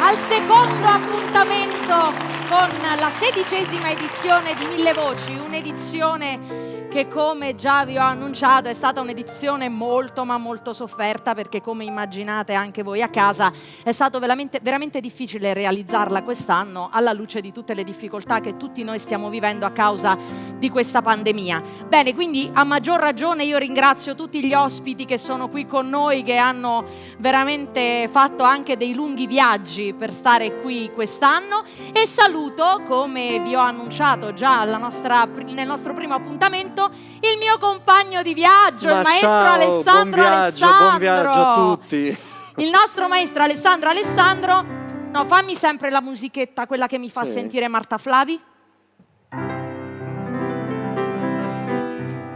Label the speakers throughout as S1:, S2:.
S1: al secondo appuntamento con la 16ª edizione di Mille Voci, un'edizione che, come già vi ho annunciato, è stata un'edizione molto ma molto sofferta, perché, come immaginate anche voi a casa, è stato veramente difficile realizzarla quest'anno alla luce di tutte le difficoltà che tutti noi stiamo vivendo a causa di questa pandemia. Bene, quindi a maggior ragione io ringrazio tutti gli ospiti che sono qui con noi, che hanno veramente fatto anche dei lunghi viaggi per stare qui quest'anno, e saluto, come vi ho annunciato già nel nostro primo appuntamento, il mio compagno di viaggio, il maestro Alessandro Alessandro.
S2: Buon viaggio a tutti.
S1: Il nostro maestro Alessandro. No, fammi sempre la musichetta, quella che mi fa sentire Marta Flavi.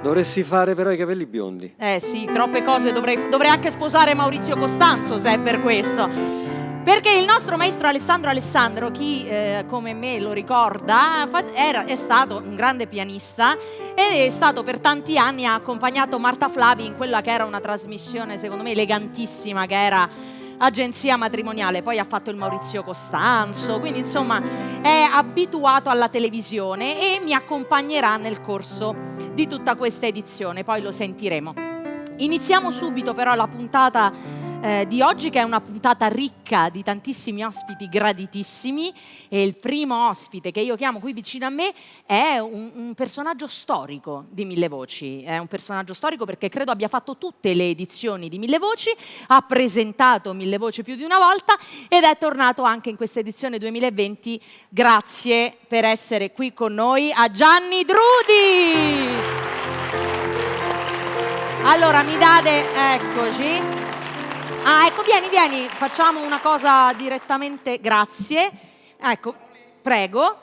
S2: Dovresti fare però i capelli biondi.
S1: Sì, troppe cose, dovrei anche sposare Maurizio Costanzo, se è per questo. Perché il nostro maestro Alessandro, chi come me lo ricorda, è stato un grande pianista ed è stato per tanti anni, ha accompagnato Marta Flavi in quella che era una trasmissione secondo me elegantissima, che era Agenzia Matrimoniale. Poi ha fatto il Maurizio Costanzo, quindi insomma è abituato alla televisione e mi accompagnerà nel corso di tutta questa edizione, poi lo sentiremo. Iniziamo subito però la puntata di oggi, che è una puntata ricca di tantissimi ospiti graditissimi, e il primo ospite che io chiamo qui vicino a me è un personaggio storico di Mille Voci. È un personaggio storico perché credo abbia fatto tutte le edizioni di Mille Voci, ha presentato Mille Voci più di una volta ed è tornato anche in questa edizione 2020. Grazie per essere qui con noi a Gianni Drudi. Allora mi date, eccoci. Ecco, vieni, facciamo una cosa direttamente, grazie. Ecco, prego.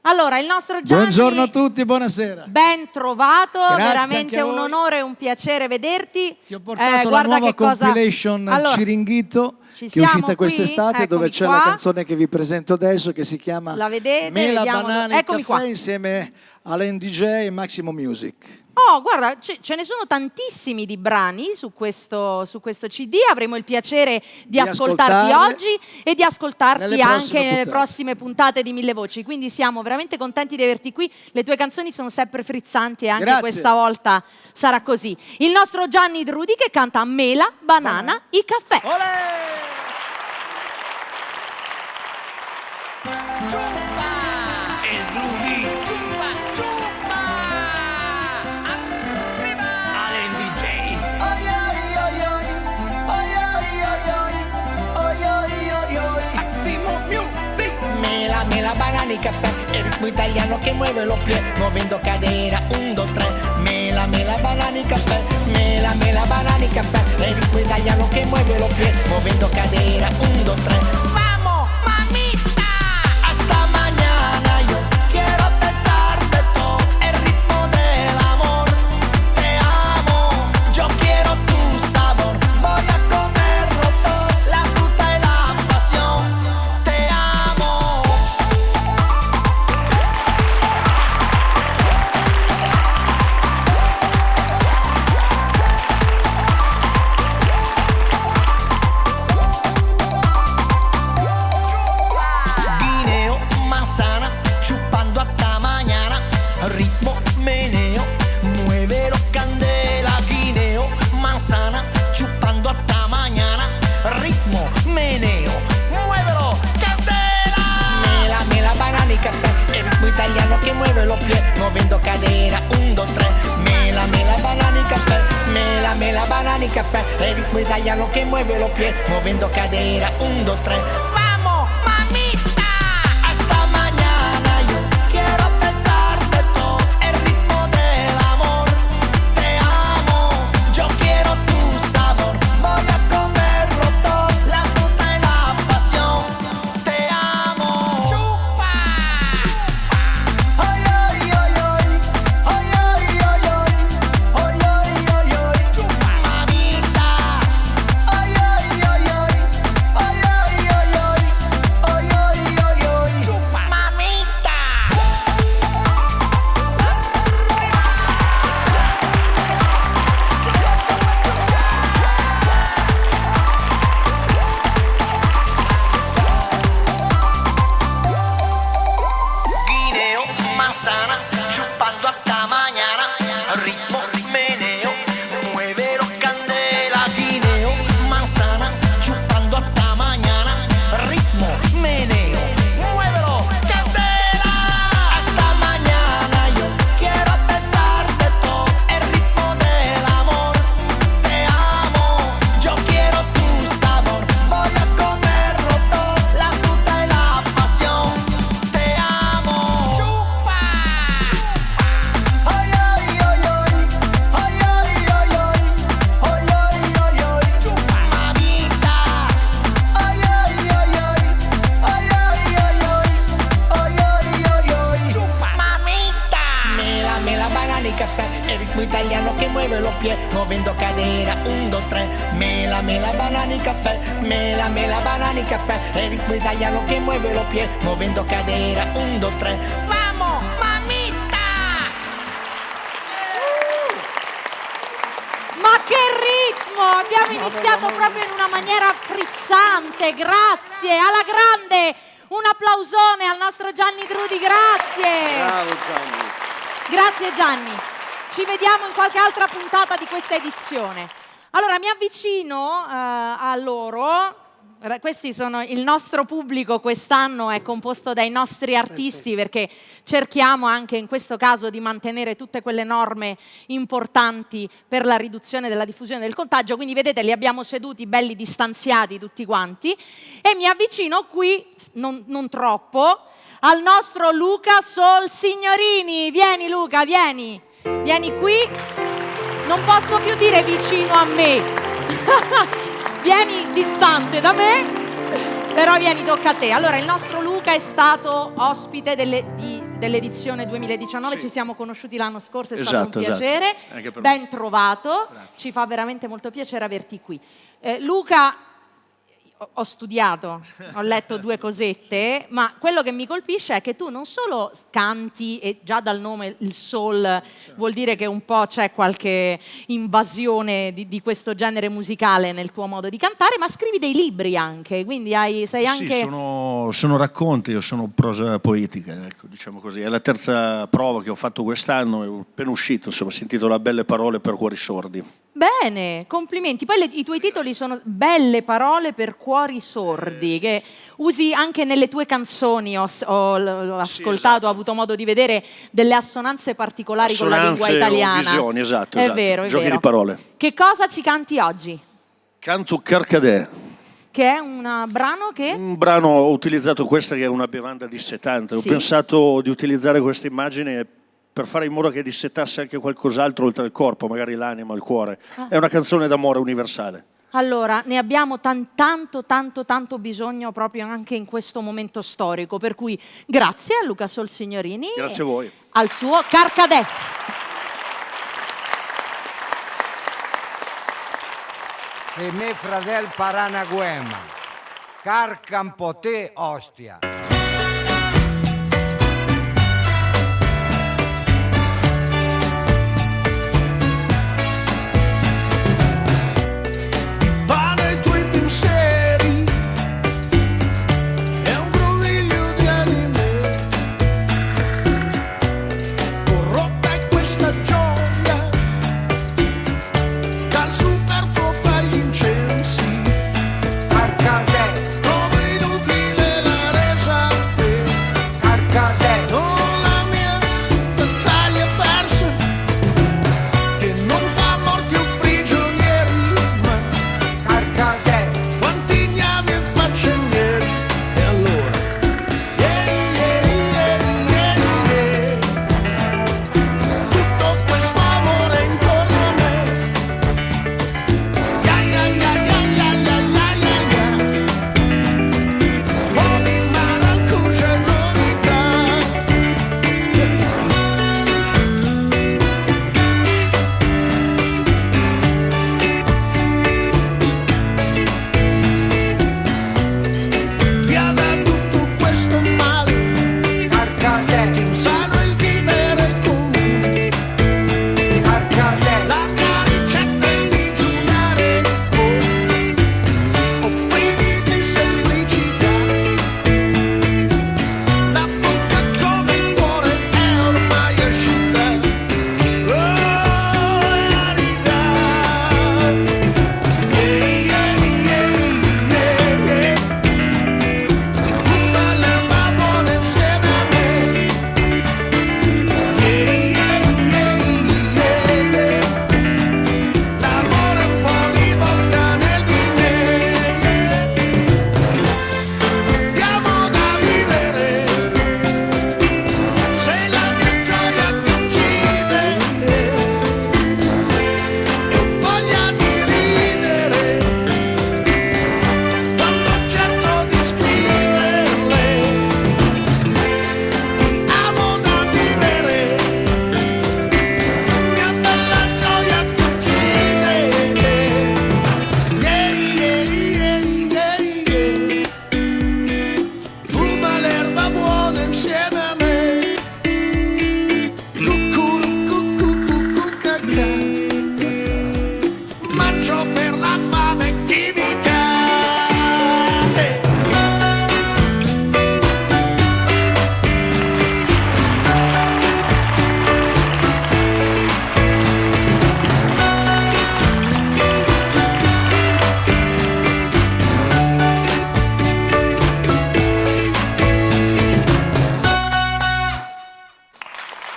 S1: Allora, il nostro Gianni...
S3: Buongiorno a tutti, buonasera.
S1: Ben trovato,
S3: Grazie,
S1: veramente un
S3: anche a voi.
S1: onore e un piacere vederti.
S3: Ti ho portato la nuova compilation Ciringhito, che è uscita quest'estate,
S1: eccomi
S3: dove c'è
S1: qua.
S3: la canzone che vi presento adesso, che si chiama
S1: La vedete?
S3: Mela,
S1: Vediamo
S3: Banana e
S1: eccomi
S3: Caffè,
S1: qua.
S3: insieme Alain DJ e Maximo Music.
S1: Oh, guarda, ce ne sono tantissimi di brani su questo CD. Avremo il piacere di ascoltarti oggi e di ascoltarti anche nelle prossime puntate di Mille Voci. Quindi siamo veramente contenti di averti qui. Le tue canzoni sono sempre frizzanti e anche questa volta sarà così. Il nostro Gianni Drudi, che canta Mela, Banana e Caffè.
S3: Olè!
S4: Mela, banana y café, el ritmo italiano que mueve los pies, moviendo cadera, 1, 2, 3. Mela, banana y café, mela, banana y café, el ritmo italiano que mueve los pies, moviendo cadera, 1, 2, 3. Vamos, mamita, hasta mañana yo quiero besarte todo, el ritmo del amor, te amo, yo quiero tu sabor, voy a comerlo todo, la fruta y la pasión, te amo. Guineo, manzana, chupando hasta mañana. Ritmo, meneo, muévelo candela. Guineo, manzana, chupando hasta mañana. Ritmo, meneo, muévelo candela. Mela, banana y café, el ritmo italiano que mueve los pies, moviendo cadera, 1, 2, 3. Mela, banana y café, mela, banana y café, el ritmo italiano que mueve los pies, moviendo cadera, 1, 2, 3. Vamos, mamita, hasta mañana yo quiero besarte todo, el ritmo del amor, te amo, yo quiero tu sabor, voy a comerlo todo, la fruta y la pasión, te amo. Chupa. Ay, ay, ay, ay, ay, ay, ay, ay, ay, ay, ay, ay, chupa. Mamita. Ay, ay, ay, ay, ay, ay, ay, ay. piedi, muovendo cadera, 1, 2, 3, mela, mela, banani, caffè, mela, mela, banani, caffè, è il ritmo italiano che muove lo piede, muovendo cadera, 1, 2, 3, vamo, mamita!
S1: Ma che ritmo! Abbiamo iniziato proprio in una maniera frizzante, grazie, alla grande! Un applausone al nostro Gianni Trudi, grazie!
S2: Bravo Gianni!
S1: Grazie Gianni! Ci vediamo in qualche altra puntata di questa edizione. Allora mi avvicino a loro. Questi sono il nostro pubblico, quest'anno è composto dai nostri artisti perché cerchiamo anche in questo caso di mantenere tutte quelle norme importanti per la riduzione della diffusione del contagio, quindi vedete li abbiamo seduti belli distanziati tutti quanti e mi avvicino qui, non troppo, al nostro Luca Sol Signorini. Vieni Luca, vieni qui, non posso più dire vicino a me. Vieni distante da me, però vieni, tocca a te. Allora, il nostro Luca è stato ospite dell'edizione 2019, sì. Ci siamo conosciuti l'anno scorso, è stato un piacere. Ben trovato, grazie. Ci fa veramente molto piacere averti qui. Luca, ho studiato, ho letto 2 cosette, ma quello che mi colpisce è che tu non solo canti, e già dal nome il soul vuol dire che un po' c'è qualche invasione di questo genere musicale nel tuo modo di cantare, ma scrivi dei libri anche, quindi sei anche...
S5: Sì, sono racconti, io sono prosa poetica, ecco, diciamo così. È la terza prova che ho fatto quest'anno, è appena uscito, insomma, si intitola Belle parole per cuori sordi. Bene,
S1: complimenti. Poi i tuoi titoli sono Belle parole per cuori sordi, che usi anche nelle tue canzoni, ho ascoltato, sì, esatto. Ho avuto modo di vedere delle assonanze particolari con la lingua italiana.
S5: Visioni, esatto,
S1: è vero.
S5: Giochi di parole.
S1: Che cosa ci canti oggi?
S5: Canto Carcadè.
S1: Che è un brano che...
S5: Un brano, ho utilizzato questa che è una bevanda dissetante, sì. Ho pensato di utilizzare questa immagine per fare in modo che dissetasse anche qualcos'altro oltre al corpo, magari l'anima, il cuore. È una canzone d'amore universale.
S1: Allora, ne abbiamo tanto bisogno proprio anche in questo momento storico, per cui grazie a Luca Sol Signorini.
S5: Grazie a voi.
S1: Al suo Carcadè.
S6: E me fradel Paranaguema, Carcampote Ostia.
S4: Pensieri, è un groviglio di anime, corrotta è questa gioia, dal superfluo fra gli incensi,
S6: Carcadè,
S4: come inutile la resa,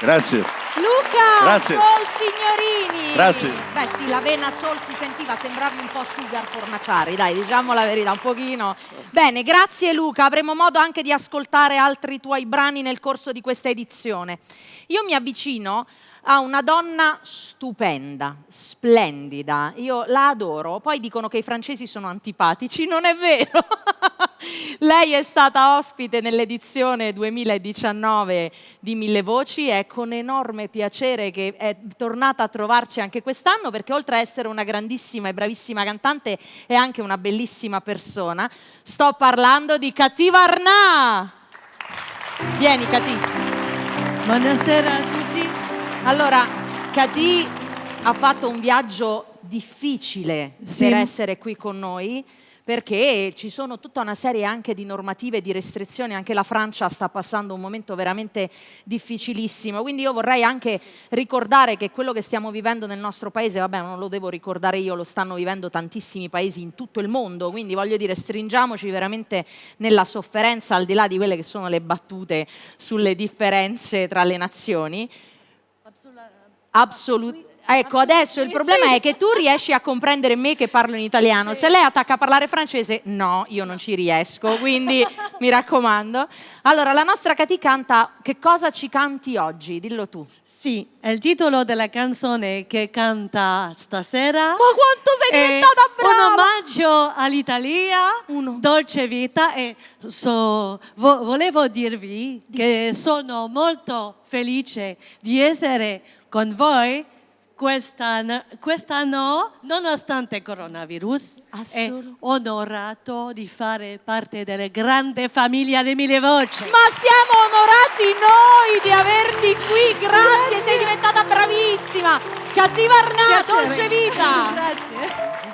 S5: Grazie.
S1: Luca
S5: Grazie.
S1: Sol Signorini.
S5: Grazie.
S1: Beh sì, la vena Sol si sentiva, sembravi un po' Sugar Fornaciari, dai, diciamo la verità, un pochino. Bene, grazie Luca, avremo modo anche di ascoltare altri tuoi brani nel corso di questa edizione. Io mi avvicino a una donna stupenda, splendida, io la adoro, poi dicono che i francesi sono antipatici, non è vero. Lei è stata ospite nell'edizione 2019 di Mille Voci, è con enorme piacere che è tornata a trovarci anche quest'anno, perché oltre a essere una grandissima e bravissima cantante è anche una bellissima persona. Sto parlando di Cathy Varnà. Vieni Cathy.
S7: Buonasera a tutti.
S1: Allora, Cathy ha fatto un viaggio difficile per essere qui con noi, perché ci sono tutta una serie anche di normative, di restrizioni, anche la Francia sta passando un momento veramente difficilissimo, quindi io vorrei anche ricordare che quello che stiamo vivendo nel nostro paese, vabbè non lo devo ricordare io, lo stanno vivendo tantissimi paesi in tutto il mondo, quindi voglio dire stringiamoci veramente nella sofferenza, al di là di quelle che sono le battute sulle differenze tra le nazioni. Ecco, adesso il problema è che tu riesci a comprendere me che parlo in italiano. Se lei attacca a parlare francese, no, io non ci riesco, quindi mi raccomando. Allora, la nostra Cathy canta. Che cosa ci canti oggi? Dillo tu.
S7: Sì, è il titolo della canzone che canta stasera.
S1: Ma quanto sei diventata brava!
S7: Un omaggio all'Italia, Dolce Vita, e volevo dirvi che sono molto felice di essere con voi quest'anno, nonostante coronavirus, è onorato di fare parte della grande famiglia di Mille Voci.
S1: Ma siamo onorati noi di averti qui, grazie, sei diventata bravissima. Cathy Varnà, Dolce Vita.
S7: Grazie.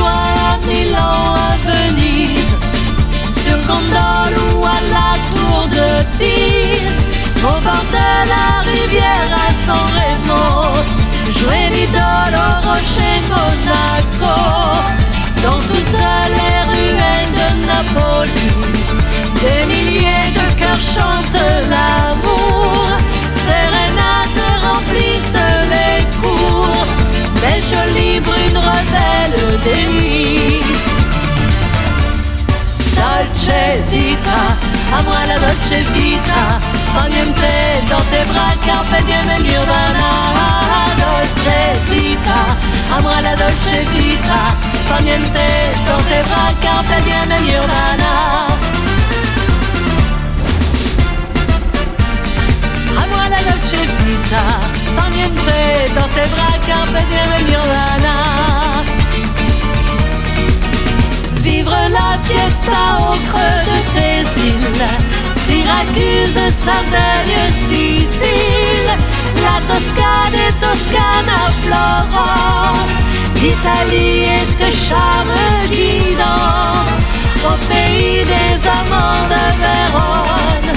S8: À Milan, à Venise, sur gondole ou à la tour de Pise, au bord de la rivière à San Remo, jouer l'idole au rocher Monaco, dans toutes les ruelles de Napoli, des milliers de cœurs chantent l'amour, sérénades remplissent les cours, belle jolie brune rebelle des nuits. Dolce vita, à moi la dolce vita, fa niente dans tes bras, carpe diem e nirvana. Dolce vita, à moi la dolce vita, fa niente dans tes bras, carpe diem e nirvana. À moi la dolce vita, fa niente dans tes bras, carpe diem e nirvana. Vivre la fiesta au creux de tes îles, Syracuse, Sardaigne, Sicile, la Toscane et Toscana, Florence, l'Italie et ses charmes qui dansent, au pays des amants de Vérone,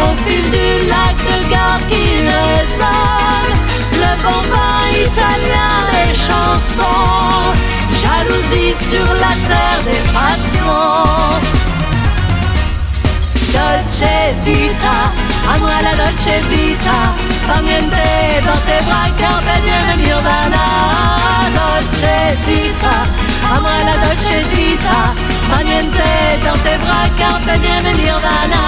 S8: au fil du lac de Garde qui résonne, le bon vin italien, les chansons, jalousie sur la terre des passions. Dolce vita, à moi la dolce vita, fa niente dans tes bras, carpe diem e nirvana. Dolce vita, à moi la dolce vita, fa niente dans tes bras, carpe diem e nirvana.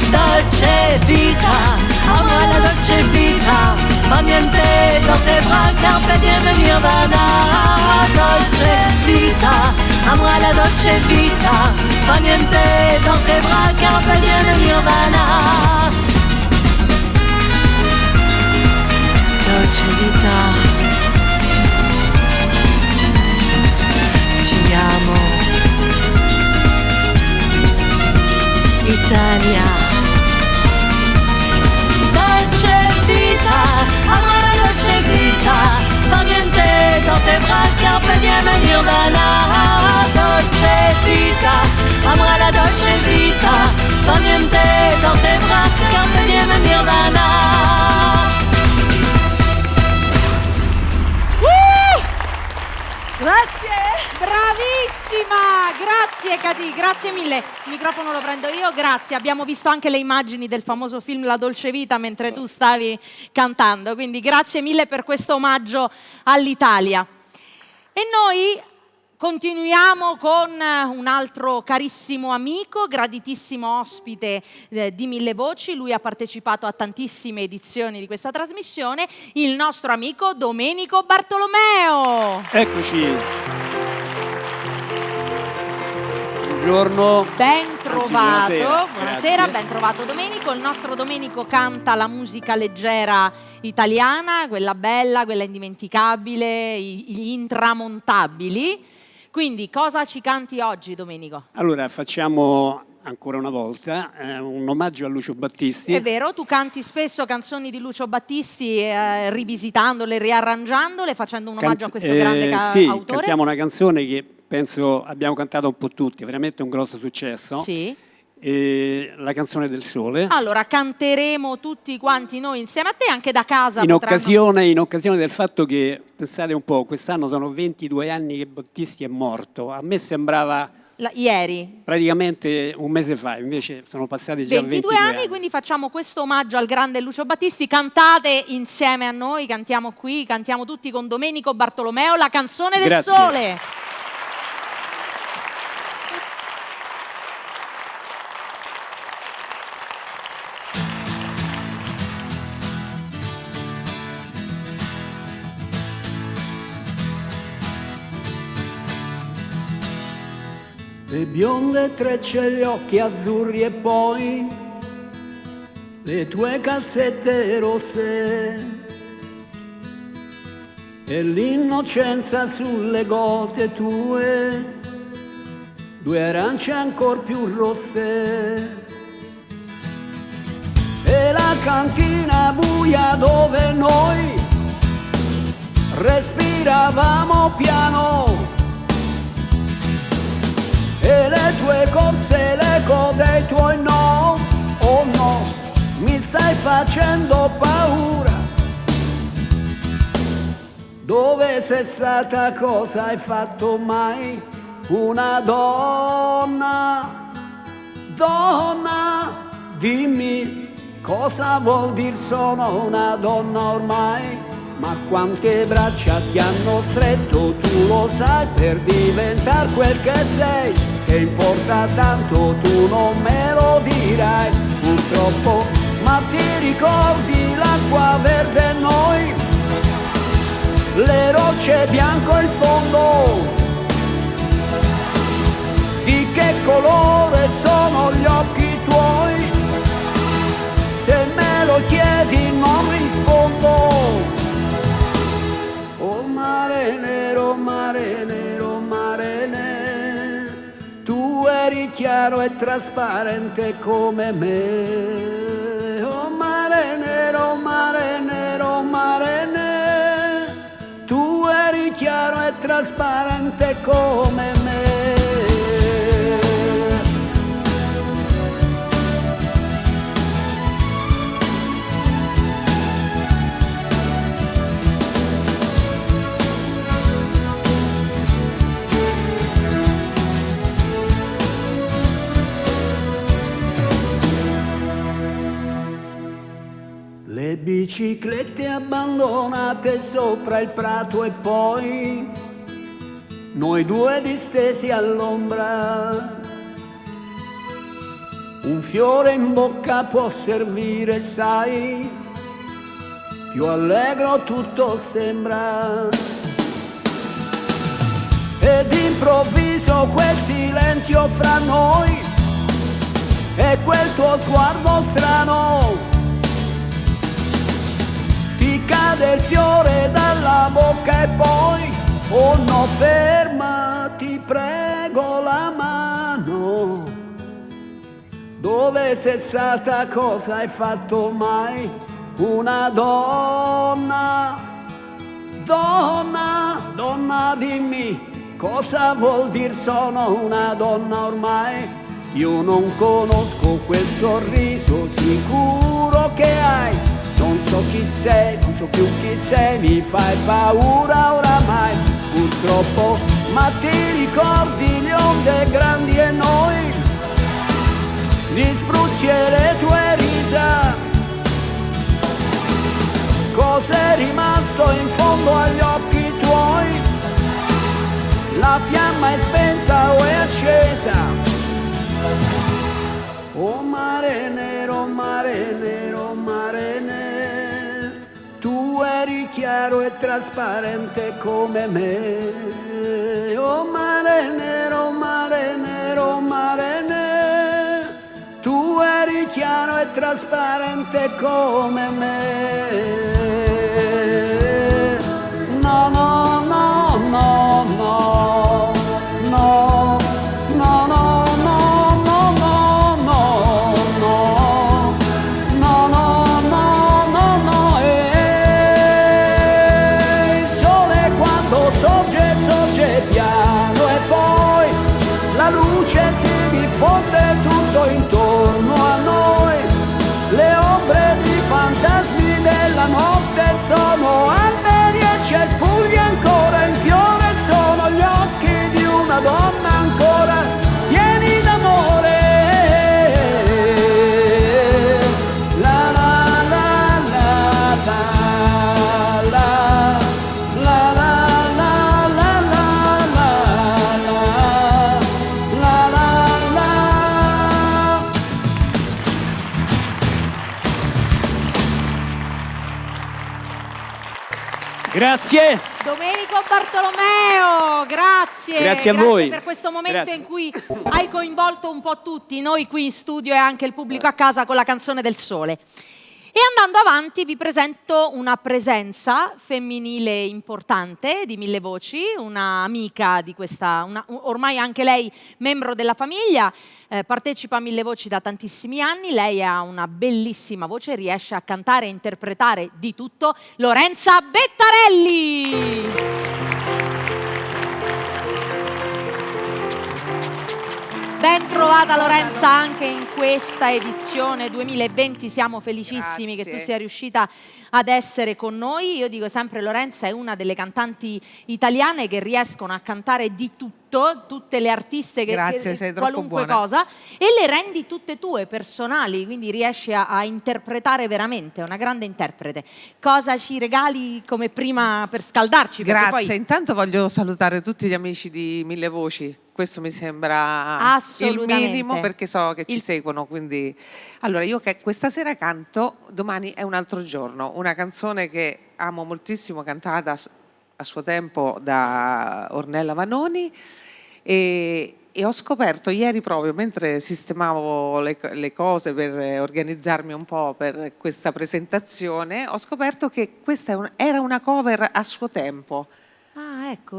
S8: Dolce vita, à moi la dolce vita, fa niente dans tes bras, carpe diem e nirvana. Dolce vita, à moi la dolce vita, fa niente dans tes bras, carpe diem e nirvana. Dolce vita, ti amo, Italia. Dolce vita, à moi la dolce vita, fa niente dans tes bras, carpe diem e nirvana. Dolce vita, à moi la dolce porto niente dans tes bras, carpe diem Nirvana.
S1: Grazie, bravissima, grazie Cati, grazie mille. Il microfono lo prendo io, grazie. Abbiamo visto anche le immagini del famoso film La Dolce Vita mentre tu stavi cantando, quindi grazie mille per questo omaggio all'Italia. E noi continuiamo con un altro carissimo amico, graditissimo ospite di Mille Voci. Lui ha partecipato a tantissime edizioni di questa trasmissione, il nostro amico Domenico Bartolomeo.
S9: Eccoci. Buongiorno.
S1: Ben trovato. Buonasera,
S9: Grazie.
S1: ben trovato Domenico. Il nostro Domenico canta la musica leggera italiana, quella bella, quella indimenticabile, gli intramontabili. Quindi cosa ci canti oggi, Domenico?
S9: Allora, facciamo ancora una volta un omaggio a Lucio Battisti.
S1: È vero, tu canti spesso canzoni di Lucio Battisti, rivisitandole, riarrangiandole, facendo un omaggio a questo grande
S9: sì,
S1: autore.
S9: cantiamo una canzone che penso abbiamo cantato un po' tutti, veramente un grosso successo.
S1: Sì.
S9: La canzone del sole.
S1: Allora, canteremo tutti quanti noi insieme a te, anche da casa.
S9: In occasione del fatto che, pensate un po', quest'anno sono 22 anni che Battisti è morto. A me sembrava
S1: ieri,
S9: praticamente un mese fa, invece sono passati già 22 anni.
S1: Quindi facciamo questo omaggio al grande Lucio Battisti. Cantate insieme a noi, cantiamo qui, cantiamo tutti con Domenico Bartolomeo la canzone del sole.
S10: Le bionde trecce, gli occhi azzurri e poi le tue calzette rosse e l'innocenza sulle gote tue, due arance ancor più rosse e la cantina buia dove noi respiravamo piano. E le tue corse, l'eco dei tuoi no, oh no, mi stai facendo paura. Dove sei stata, cosa hai fatto mai? Una donna, donna, dimmi cosa vuol dire sono una donna ormai. Ma quante braccia ti hanno stretto, tu lo sai, per diventare quel che sei. Che importa tanto, tu non me lo dirai, purtroppo. Ma ti ricordi l'acqua verde e noi, le rocce bianco il fondo? Di che colore sono gli occhi tuoi? Se me lo chiedi non rispondo. Oh mare nero, mare nero, mare nero, tu eri chiaro e trasparente come me. Oh mare nero, mare nero, mare nero, tu eri chiaro e trasparente come me. Le biciclette abbandonate sopra il prato e poi noi due distesi all'ombra. Un fiore in bocca può servire, sai, più allegro tutto sembra. Ed improvviso quel silenzio fra noi e quel tuo sguardo strano. Ti cade il fiore dalla bocca e poi, oh no, ferma, ti prego la mano. Dove sei stata, cosa hai fatto mai? Una donna, donna, donna, dimmi cosa vuol dire sono una donna ormai. Io non conosco quel sorriso sicuro che hai. Non so chi sei, non so più chi sei, mi fai paura oramai. Purtroppo, ma ti ricordi le onde grandi e noi? Gli spruzzi e le tue risa. Cos'è rimasto in fondo agli occhi tuoi? La fiamma è spenta o è accesa? Oh mare nero, mare nero, mare nero, tu eri chiaro e trasparente come me. Oh mare nero, mare nero, mare nero, tu eri chiaro e trasparente come me. No, no, no, no, no, no, no, no. Si diffonde tutto intorno a noi, le ombre di fantasmi della notte sono alberi e cespugli ancora in fiore, sono gli occhi di una donna ancora pieni d'amore. La la la la la.
S9: Grazie.
S1: Domenico Bartolomeo, grazie.
S9: Grazie a voi.
S1: Per questo momento
S9: Grazie.
S1: in cui hai coinvolto un po' tutti, noi qui in studio e anche il pubblico a casa con la canzone del sole. E andando avanti vi presento una presenza femminile importante di Mille Voci, una amica di questa, ormai anche lei membro della famiglia, partecipa a Mille Voci da tantissimi anni, lei ha una bellissima voce, riesce a cantare e interpretare di tutto, Lorenza Bettarelli! Ben trovata Lorenza anche in questa edizione 2020, siamo felicissimi che tu sia riuscita ad essere con noi. Io dico sempre Lorenza è una delle cantanti italiane che riescono a cantare di tutto, tutte le artiste che
S11: sei
S1: qualunque
S11: buona.
S1: cosa, e le rendi tutte tue, personali, quindi riesci a interpretare veramente, è una grande interprete. Cosa ci regali come prima per scaldarci?
S11: Grazie,
S1: Poi...
S11: intanto voglio salutare tutti gli amici di Mille Voci. Questo mi sembra il minimo perché so che ci seguono, quindi allora io questa sera canto Domani è un altro giorno, una canzone che amo moltissimo, cantata a suo tempo da Ornella Vanoni e ho scoperto ieri proprio mentre sistemavo le cose per organizzarmi un po' per questa presentazione, ho scoperto che questa era una cover a suo tempo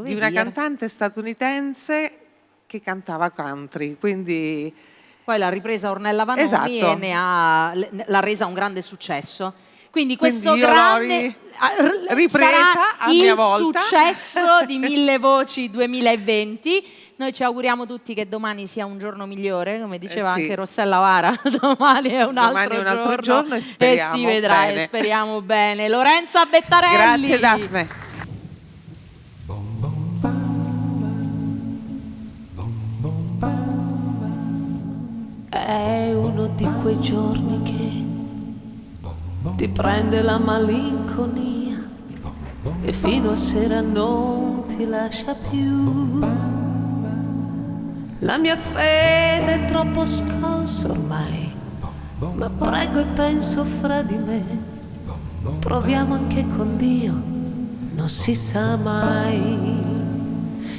S11: di una cantante statunitense che cantava country, quindi
S1: poi l'ha ripresa Ornella Vanoni
S11: esatto.
S1: E l'ha resa un grande successo. Quindi questo
S11: io
S1: grande
S11: l'ho ripresa a mia volta.
S1: Il successo di Mille Voci 2020. Noi ci auguriamo tutti che domani sia un giorno migliore, come diceva anche Rossella Vara. Domani è un altro giorno
S11: e speriamo
S1: si vedrà
S11: bene.
S1: E speriamo bene. Lorenza Bettarelli.
S11: Grazie Daphne.
S8: È uno di quei giorni che ti prende la malinconia e fino a sera non ti lascia più. La mia fede è troppo scossa ormai, ma prego e penso fra di me. Proviamo anche con Dio, non si sa mai.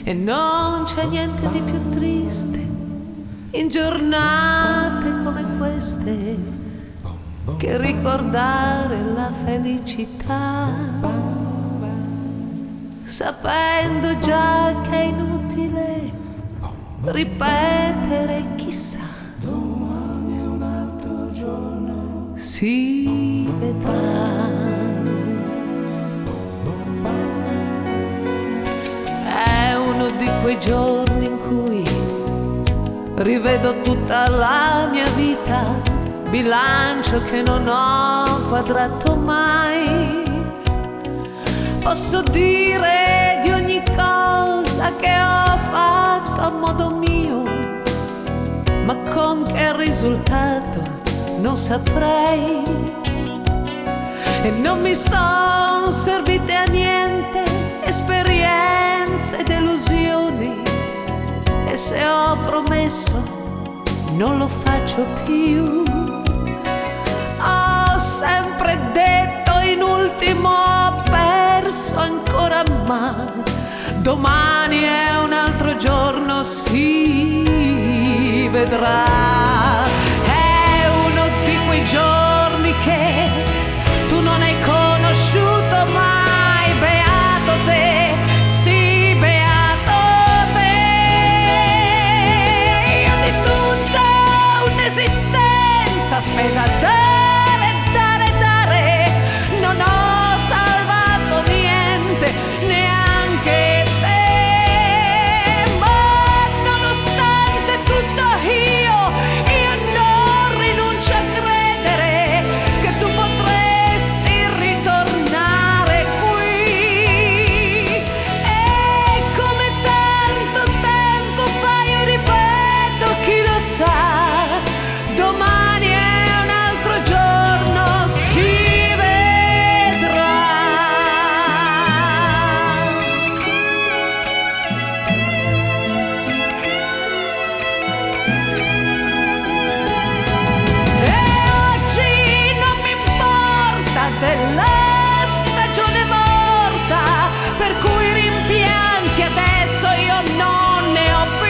S8: E non c'è niente di più triste in giornate come queste che ricordare la felicità, sapendo già che è inutile ripetere chissà. Domani è un altro giorno, si vedrà. È uno di quei giorni in cui
S12: rivedo tutta la mia vita, bilancio che non ho quadrato mai. Posso dire di ogni cosa che ho fatto a modo mio, ma con che risultato non saprei. E non mi son servite a niente esperienze, delusioni, e se ho promesso non lo faccio più. Ho sempre detto in ultimo ho perso ancora, ma domani è un altro giorno, si vedrà. È uno di quei giorni che tu non hai conosciuto mai. Beato te, sì, beato te. Io di tutta un'esistenza spesa a dare, dare, dare, non ho salvato niente, neanche te. Ma nonostante tutto io non rinuncio a credere che tu potresti ritornare qui. E come tanto tempo fa, io ripeto, chi lo sa, domani è un altro giorno, si vedrà. E oggi non mi importa della stagione morta, per cui rimpianti adesso io non ne ho più.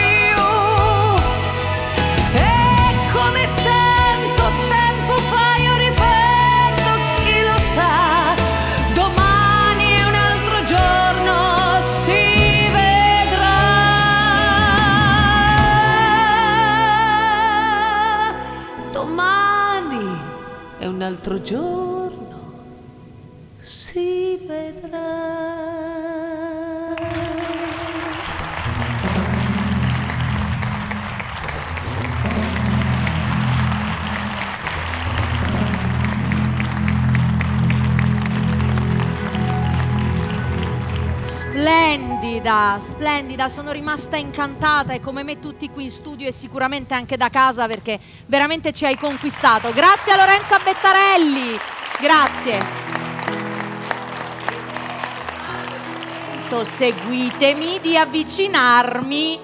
S12: E come tanto tempo fa, io ripeto, chi lo sa, domani è un altro giorno, si vedrà. Domani è un altro giorno, si vedrà.
S1: Splendida, splendida, sono rimasta incantata e come me tutti qui in studio e sicuramente anche da casa, perché veramente ci hai conquistato. Grazie a Lorenza Bettarelli, grazie. Seguitemi di avvicinarmi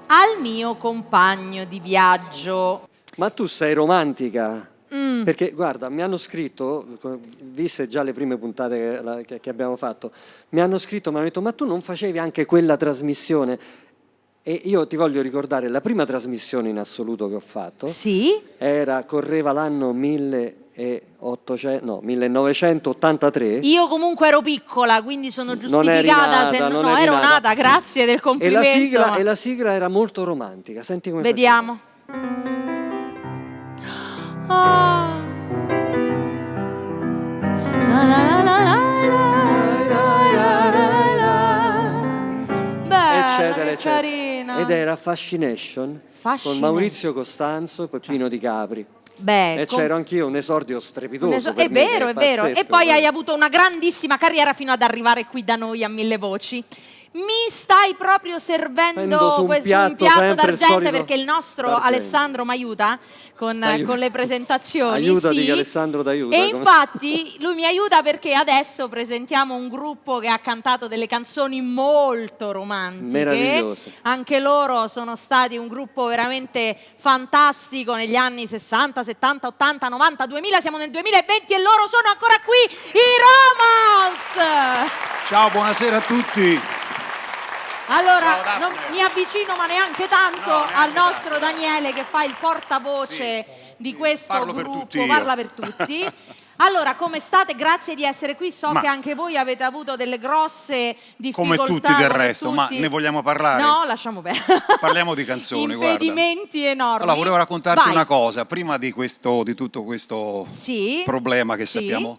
S1: al mio compagno di viaggio.
S2: Ma tu sei romantica? Perché guarda, mi hanno scritto, viste già le prime puntate che abbiamo fatto, mi hanno scritto, mi hanno detto: ma tu non facevi anche quella trasmissione? E io ti voglio ricordare, la prima trasmissione in assoluto che ho fatto,
S1: sì?
S2: correva l'anno 1983.
S1: Io comunque ero piccola, quindi sono giustificata. Ero nata, grazie del complimento.
S2: E la sigla era molto romantica. Senti come
S1: vediamo.
S2: Eccetera, eccetera. Ed era Fascination con Maurizio Costanzo e Peppino Di Capri. E c'ero anch'io, un esordio strepitoso.
S1: È vero, è vero. E poi hai avuto una grandissima carriera fino ad arrivare qui da noi a Mille Voci. Mi stai proprio servendo su un piatto d'argento, perché il nostro Alessandro mi aiuta con le presentazioni.
S2: Aiutati,
S1: sì.
S2: Alessandro t'aiuta.
S1: E infatti lui mi aiuta perché adesso presentiamo un gruppo che ha cantato delle canzoni molto romantiche.
S2: Meravigliose.
S1: Anche loro sono stati un gruppo veramente fantastico negli anni 60, 70, 80, 90, 2000. Siamo nel 2020 e loro sono ancora qui, i Romance!
S13: Ciao, buonasera a tutti.
S1: Allora, non mi avvicino ma neanche tanto al nostro Daniele che fa il portavoce di questo gruppo, parla per tutti. Allora, come state? Grazie di essere qui. So che anche voi avete avuto delle grosse difficoltà.
S13: Come tutti del resto, ma ne vogliamo parlare?
S1: No, lasciamo perdere.
S13: Parliamo di canzoni,
S1: impedimenti enormi.
S13: Allora, volevo raccontarti una cosa, prima di tutto questo problema che sappiamo.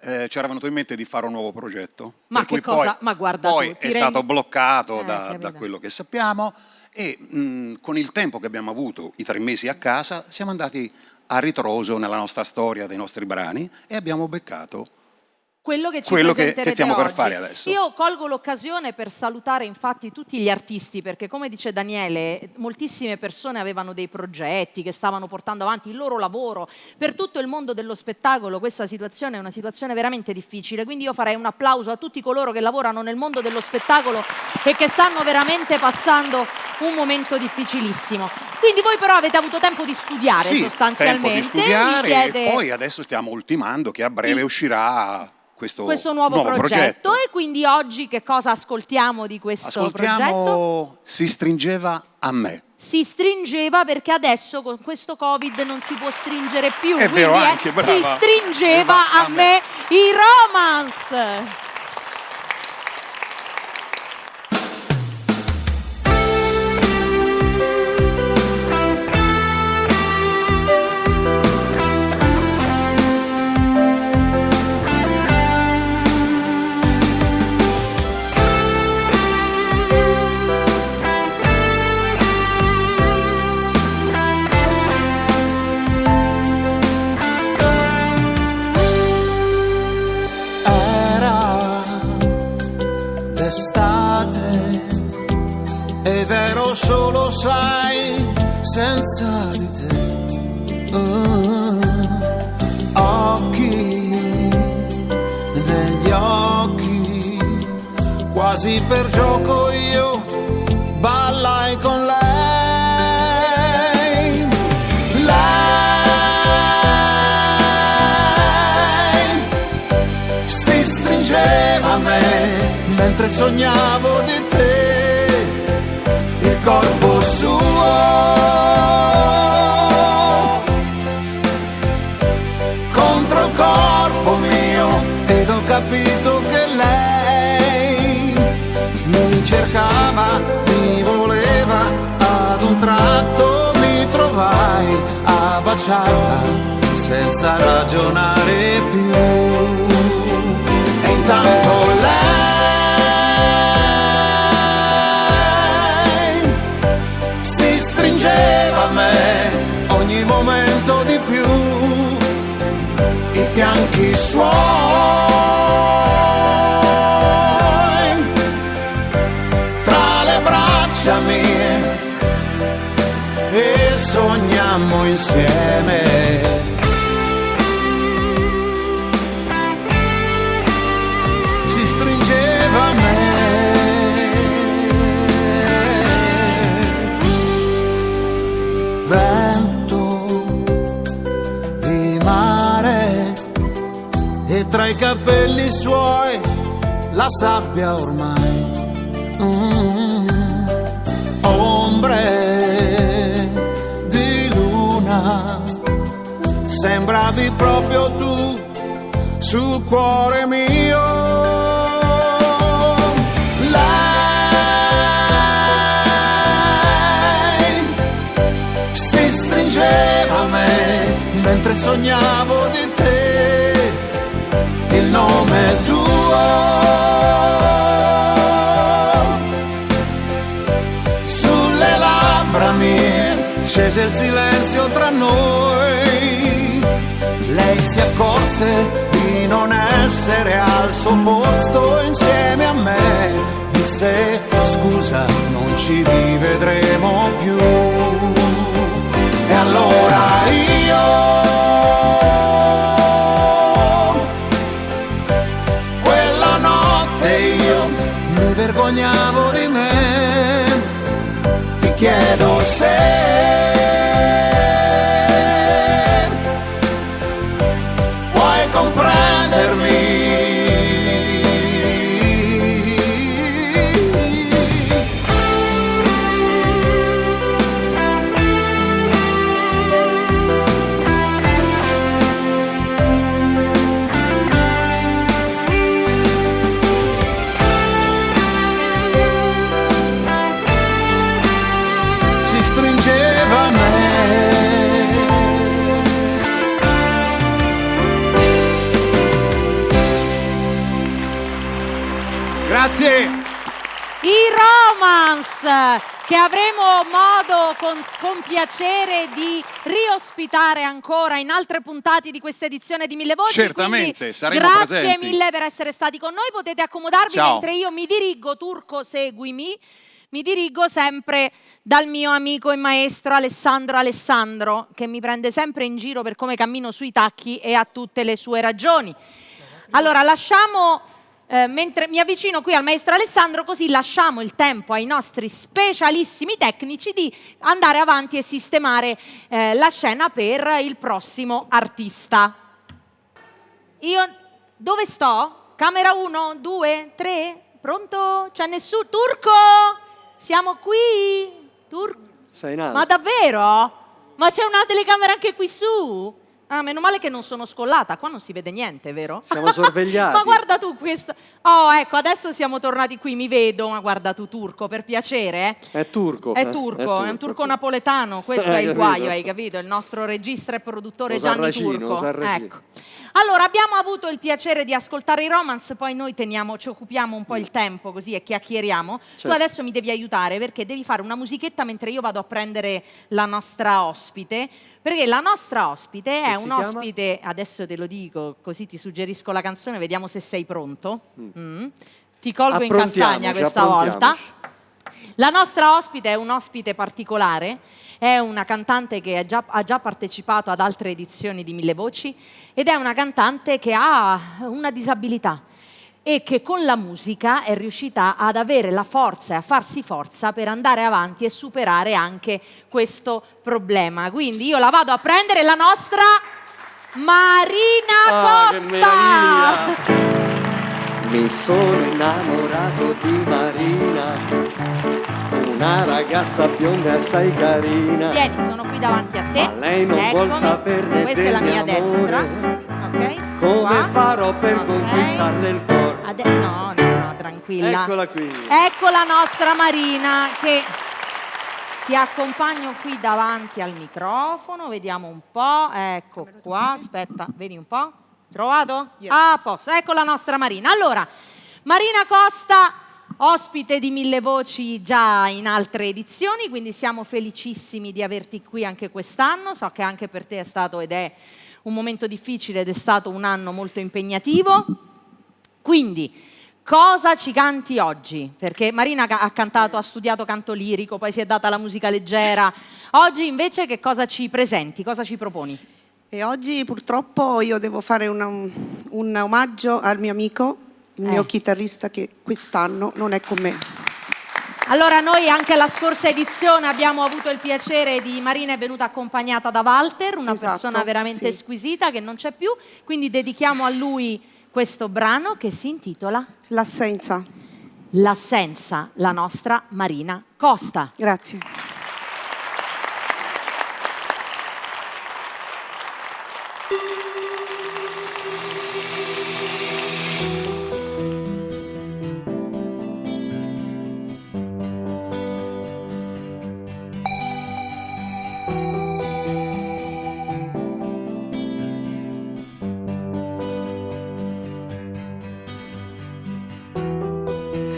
S13: ci era venuto in mente di fare un nuovo progetto.
S1: Ma che cosa? Ma guarda,
S13: poi è stato bloccato da quello che sappiamo e con il tempo che abbiamo avuto, i 3 mesi a casa, siamo andati a ritroso nella nostra storia dei nostri brani e abbiamo beccato
S1: quello che
S13: stiamo
S1: oggi.
S13: Per fare adesso.
S1: Io colgo l'occasione per salutare infatti tutti gli artisti, perché come dice Daniele, moltissime persone avevano dei progetti che stavano portando avanti il loro lavoro. Per tutto il mondo dello spettacolo questa situazione è una situazione veramente difficile, quindi io farei un applauso a tutti coloro che lavorano nel mondo dello spettacolo e che stanno veramente passando un momento difficilissimo. Quindi voi però avete avuto tempo di studiare, sostanzialmente.
S13: Tempo di studiare e poi adesso stiamo ultimando che a breve uscirà questo nuovo progetto.
S1: E quindi oggi che cosa ascoltiamo di questo progetto?
S13: Si stringeva a me.
S1: Si stringeva perché adesso con questo Covid non si può stringere più.
S13: È vero, anche, brava.
S1: Si stringeva a me i Romance.
S4: Ed ero solo, sai, senza di te. Occhi negli occhi, quasi per gioco io ballai con lei. Lei si stringeva a me mentre sognavo di te, il corpo suo contro il corpo mio, ed ho capito che lei mi cercava, mi voleva, ad un tratto mi trovai a baciarla senza ragionare più, e intanto lei stringeva a me ogni momento di più, i fianchi suoi, tra le braccia mie, e sognammo insieme. Si stringeva a me. Vento di mare e tra i capelli suoi la sabbia ormai, ombre di luna, sembravi proprio tu sul cuore mio. Stringeva a me mentre sognavo di te, il nome tuo sulle labbra mie, scese il silenzio tra noi. Lei si accorse di non essere al suo posto insieme a me, disse scusa, non ci rivedremo più. E allora io, quella notte io mi vergognavo di me, ti chiedo se puoi comprendermi. Stringeva
S1: Romance, che avremo modo con piacere di riospitare ancora in altre puntate di questa edizione di Mille Voci.
S13: Certamente,
S1: quindi
S13: saremo
S1: grazie
S13: presenti.
S1: mille per essere stati con noi, potete accomodarvi.
S13: Ciao.
S1: Mentre io mi dirigo, Turco seguimi, mi dirigo sempre dal mio amico e maestro Alessandro, che mi prende sempre in giro per come cammino sui tacchi e ha tutte le sue ragioni. Allora lasciamo... mentre mi avvicino qui al maestro Alessandro, così lasciamo il tempo ai nostri specialissimi tecnici di andare avanti e sistemare la scena per il prossimo artista. Io dove sto? Camera 1, 2, 3, pronto? C'è nessuno? Turco? Siamo qui?
S2: Sei in alto.
S1: Ma davvero? Ma c'è una telecamera anche qui su? Ah, meno male che non sono scollata, qua non si vede niente, vero?
S2: Siamo sorvegliati.
S1: Ma guarda tu questo. Oh, ecco, adesso siamo tornati qui, mi vedo, ma guarda tu, Turco, per piacere.
S2: È turco.
S1: È un turco napoletano, questo è il guaio, hai capito? Il nostro regista e produttore Gianni Turco. Ecco. Allora, abbiamo avuto il piacere di ascoltare i Romance, poi noi ci occupiamo un po' il tempo così e chiacchieriamo.
S2: Certo.
S1: Tu adesso mi devi aiutare perché devi fare una musichetta mentre io vado a prendere la nostra ospite, perché la nostra ospite è un ospite, adesso te lo dico, così ti suggerisco la canzone, vediamo se sei pronto. Ti colgo in castagna questa volta. La nostra ospite è un ospite particolare, è una cantante che ha già partecipato ad altre edizioni di Mille Voci ed è una cantante che ha una disabilità e che con la musica è riuscita ad avere la forza e a farsi forza per andare avanti e superare anche questo problema. Quindi io la vado a prendere, la nostra Marina Costa!
S2: Mi sono innamorato di Marina, una ragazza bionda assai carina.
S1: Vieni, sono qui davanti a te.
S2: Ma lei non vuol saperne
S1: questa è la mia destra.
S2: Ok. Come farò per conquistarle il cuore?
S1: No, tranquilla.
S2: Eccola qui.
S1: Ecco la nostra Marina che ti accompagno qui davanti al microfono. Vediamo un po'. Ecco qua. Aspetta, vedi un po'. Trovato?
S11: Yes.
S1: Ah, a posto. Ecco la nostra Marina. Allora, Marina Costa, ospite di Mille Voci già in altre edizioni, quindi siamo felicissimi di averti qui anche quest'anno. So che anche per te è stato ed è un momento difficile ed è stato un anno molto impegnativo. Quindi, cosa ci canti oggi? Perché Marina ha studiato canto lirico, poi si è data alla musica leggera. Oggi invece che cosa ci presenti? Cosa ci proponi?
S14: E oggi purtroppo io devo fare un omaggio al mio amico, il mio chitarrista che quest'anno non è con me.
S1: Allora noi anche alla scorsa edizione abbiamo avuto il piacere di Marina è venuta accompagnata da Walter, una persona veramente squisita che non c'è più, quindi dedichiamo a lui questo brano che si intitola
S14: L'assenza.
S1: L'assenza, la nostra Marina Costa.
S14: Grazie.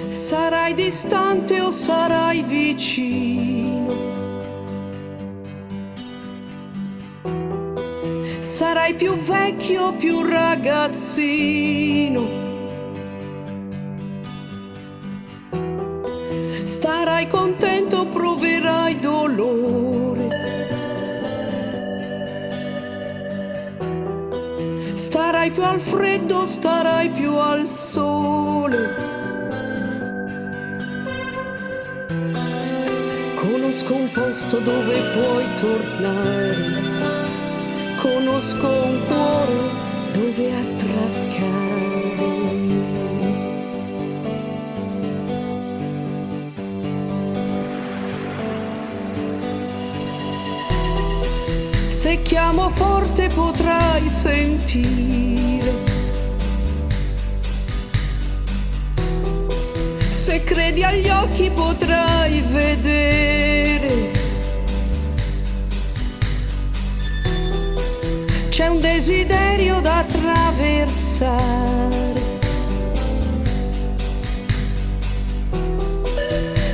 S12: Sarai distante o sarai vicino? Sarai più vecchio o più ragazzino? Starai contento o proverai dolore? Starai più al freddo o starai più al sole? Conosco un posto dove puoi tornare, conosco un cuore dove attraccare. Se chiamo forte potrai sentire, se credi agli occhi potrai vedere. C'è un desiderio da attraversare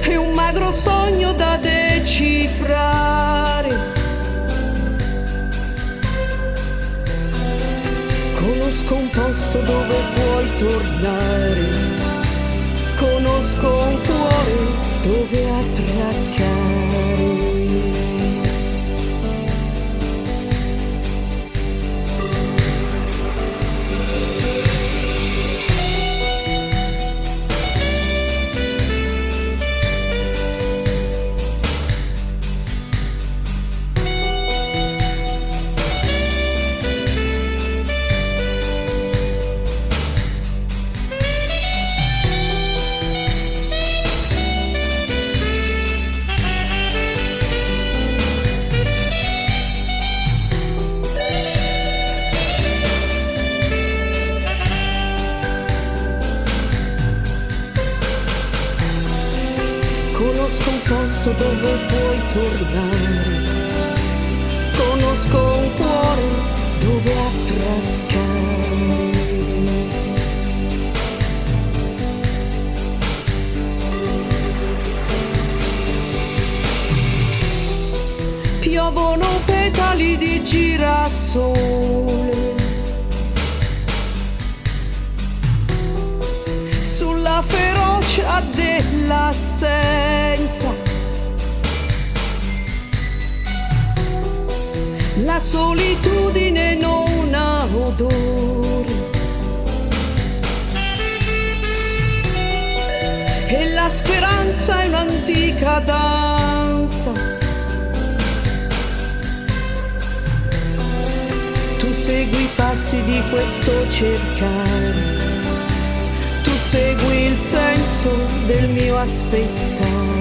S12: e un vero sogno da decifrare. Conosco un posto dove puoi tornare, conosco un cuore dove attraccare. Conosco un posto dove puoi tornare, conosco un cuore dove attraccare. Piovono petali di girasole sulla ferocia dell'assenza. La solitudine non ha odore e la speranza è un'antica danza. Tu segui i passi di questo cercare, tu segui il senso del mio aspettare.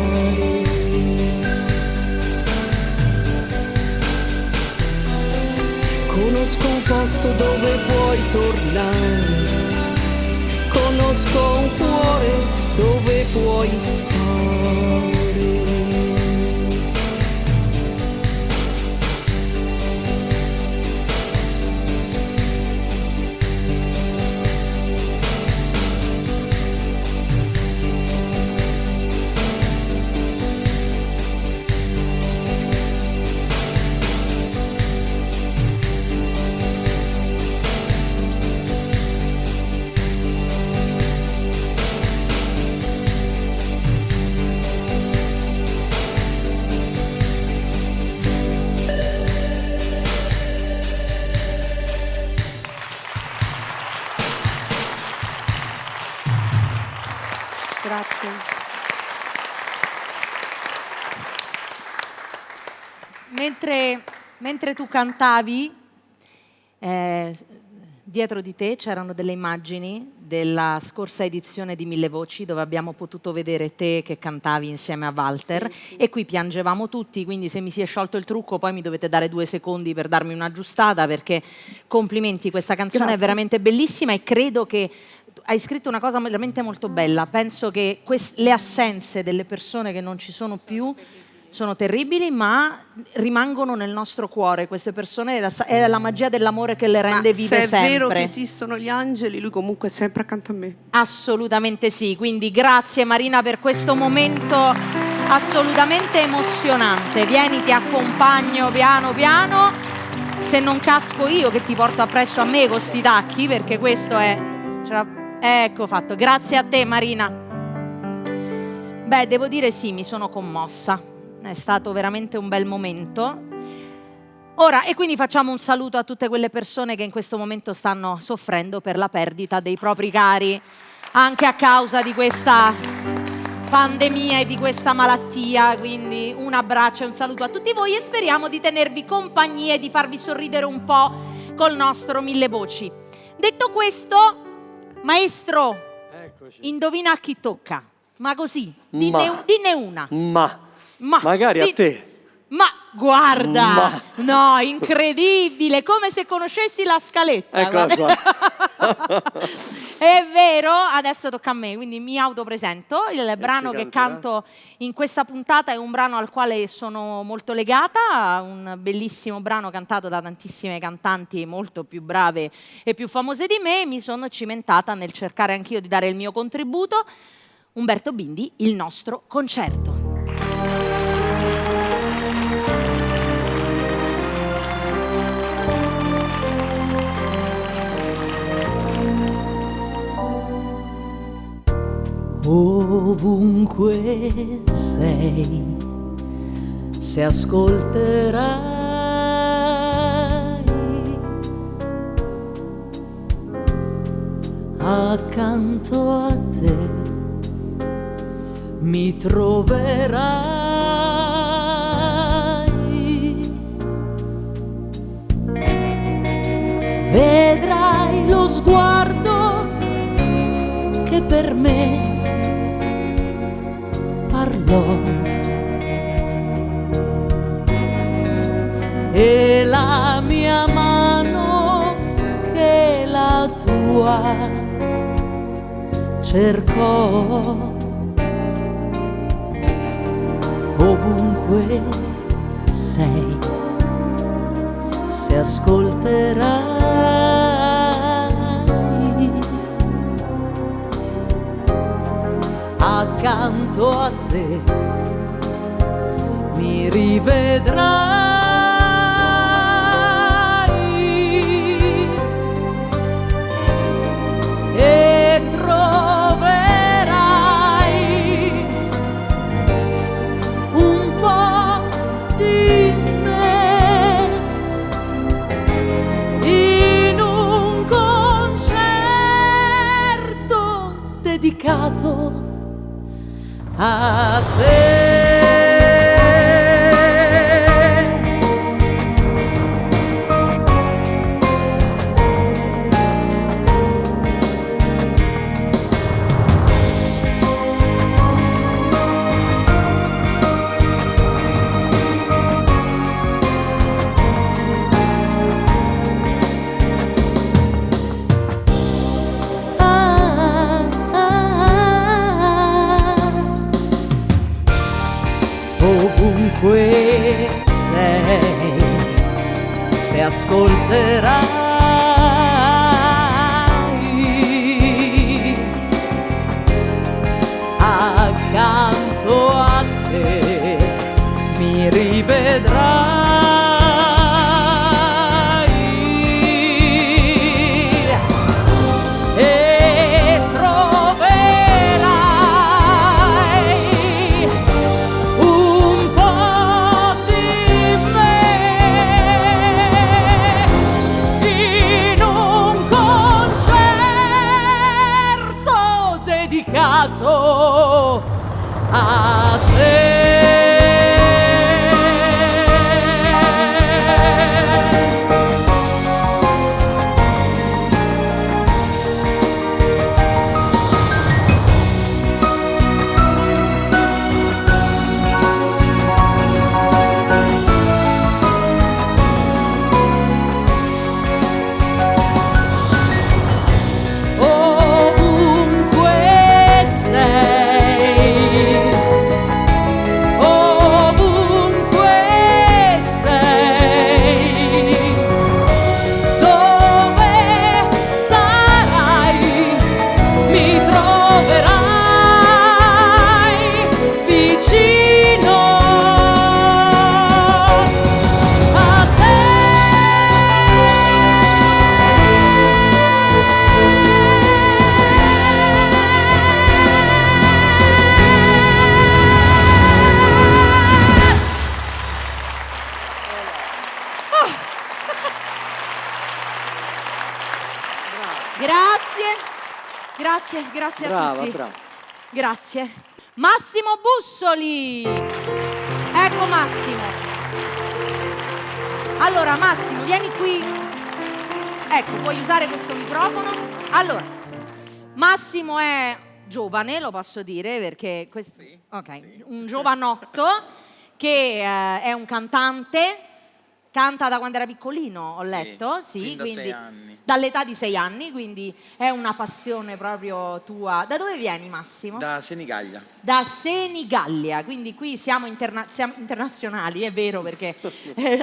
S12: Conosco un posto dove puoi tornare, conosco un cuore dove puoi stare. Grazie.
S1: Mentre tu cantavi, dietro di te c'erano delle immagini della scorsa edizione di Mille Voci, dove abbiamo potuto vedere te che cantavi insieme a Walter, sì. E qui piangevamo tutti, quindi se mi si è sciolto il trucco poi mi dovete dare 2 secondi per darmi un'aggiustata, perché complimenti, questa canzone Grazie. È veramente bellissima e credo che hai scritto una cosa veramente molto bella. Penso che le assenze delle persone che non ci sono più sono terribili, ma rimangono nel nostro cuore. Queste persone è la magia dell'amore che le rende vive sempre.
S14: Se è vero che esistono gli angeli, lui comunque è sempre accanto a me.
S1: Assolutamente sì, quindi grazie Marina per questo momento assolutamente emozionante. Vieni, ti accompagno piano piano, se non casco io che ti porto appresso a me con sti tacchi, perché questo è... Ecco fatto, grazie a te Marina. Beh, devo dire sì, mi sono commossa, è stato veramente un bel momento. Ora, e quindi facciamo un saluto a tutte quelle persone che in questo momento stanno soffrendo per la perdita dei propri cari, anche a causa di questa pandemia e di questa malattia. Quindi un abbraccio e un saluto a tutti voi e speriamo di tenervi compagnia e di farvi sorridere un po' col nostro Mille Voci. Detto questo, maestro, eccoci. Indovina a chi tocca, ma così, dinne una.
S2: Magari a te.
S1: Ma guarda, no, incredibile, come se conoscessi la scaletta.
S2: Eccola qua.
S1: È vero, adesso tocca a me, quindi mi autopresento. Il brano che canto in questa puntata è un brano al quale sono molto legata, un bellissimo brano cantato da tantissime cantanti molto più brave e più famose di me. Mi sono cimentata nel cercare anch'io di dare il mio contributo. Umberto Bindi, Il nostro concerto.
S8: Ovunque sei, se ascolterai accanto a te, mi troverai. Vedrai lo sguardo che per me parlò e la mia mano che la tua cercò. Ovunque sei, se ascolterai accanto a te, mi rivedrai e troverai un po' di me in un concerto dedicato a te. Ovunque sei, se ascolterai accanto a te, mi rivedrai e troverai un po' di me in un concerto dedicato a te. Ovunque sei, ovunque sei, dove sarai, mi troverai vicino a te.
S1: Grazie a
S2: Brava,
S1: tutti.
S2: brava.
S1: Grazie. Massimo Bussoli. Ecco Massimo. Allora Massimo, vieni qui. Ecco, puoi usare questo microfono. Allora, Massimo è giovane, lo posso dire, perché un giovanotto che è un cantante. Canta da quando era piccolino, ho letto, sì,
S15: fin da
S1: quindi
S15: 6 anni.
S1: dall'età di 6 anni, quindi è una passione proprio tua. Da dove vieni, Massimo?
S15: Da Senigallia.
S1: Da Senigallia, quindi qui siamo internazionali, è vero, perché